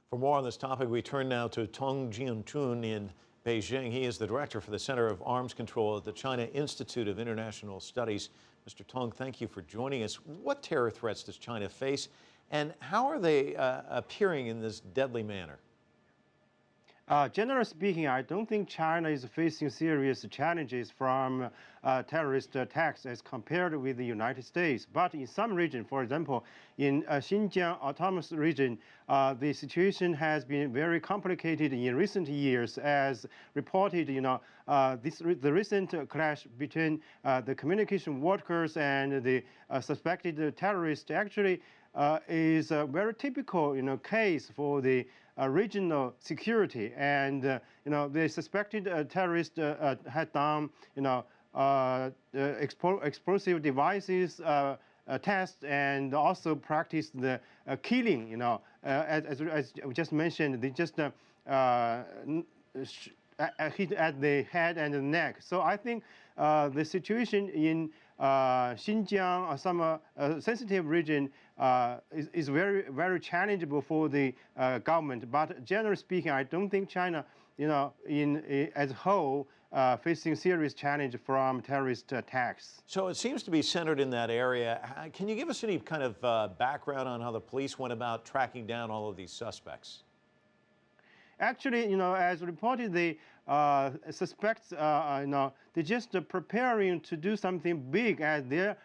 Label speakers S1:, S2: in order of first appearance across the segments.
S1: For more on this topic, we turn now to Teng Jianqun in Beijing. He is the director for the Center of Arms Control at the China Institute of International Studies. Mr. Teng, thank you for joining us. What terror threats does China face, and how are they appearing in this deadly manner?
S2: Generally speaking, I don't think China is facing serious challenges from terrorist attacks as compared with the United States. But in some region, for example, in Xinjiang autonomous region, the situation has been very complicated in recent years, as reported. The recent clash between the communication workers and the suspected terrorists actually is a very typical, case for the regional security. And the suspected terrorist had done, explosive devices tests and also practiced the killing. As we just mentioned, they just hit at the head and the neck. So I think the situation in Xinjiang, some sensitive region, is very, very challengeable for the government. But generally speaking, I don't think China, as a whole, facing serious challenge from terrorist attacks.
S1: So it seems to be centered in that area. Can you give us any kind of background on how the police went about tracking down all of these suspects?
S2: Actually, as reported, the suspects, they're just preparing to do something big, as they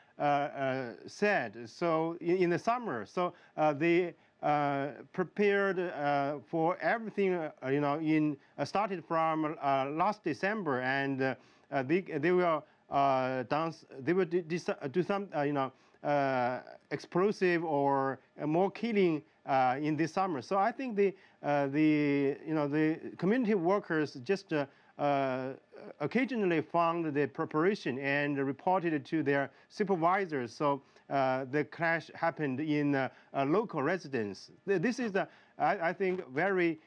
S2: said. So in the summer, so they prepared for everything. Started from last December, and they will dance. They will do some, explosive or more killing in this summer. So I think the community workers just occasionally found the preparation and reported it to their supervisors. So the clash happened in a local residence. This is, I think, very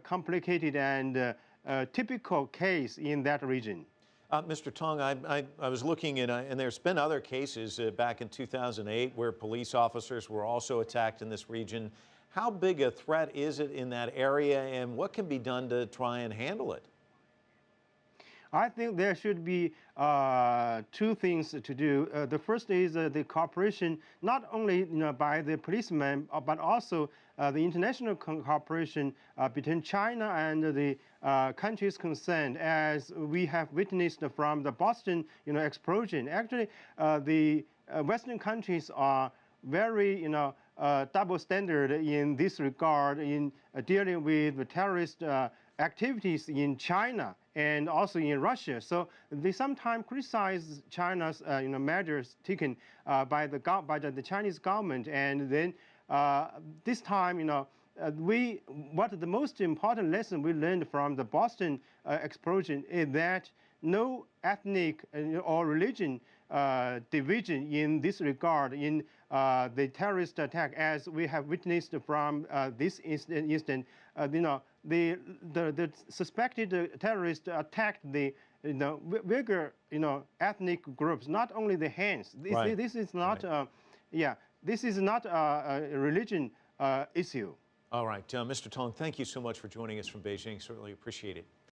S2: complicated and typical case in that region.
S1: Mr. Teng, I was looking, and there's been other cases back in 2008 where police officers were also attacked in this region. How big a threat is it in that area, and what can be done to try and handle it?
S2: I think there should be two things to do. The first is the cooperation, not only by the policemen, but also the international cooperation between China and the countries concerned, as we have witnessed from the Boston explosion. Actually, the Western countries are very double standard in this regard in dealing with the terrorist activities in China and also in Russia. So they sometimes criticize China's measures taken by the Chinese government. And then this time, what the most important lesson we learned from the Boston explosion is that no ethnic or religion division in this regard in the terrorist attack, as we have witnessed from this incident. The suspected terrorist attacked the bigger ethnic groups, not only the Hans. This is not this is not a religion issue.
S1: All right, Mr. Teng, thank you so much for joining us from Beijing. Certainly appreciate it.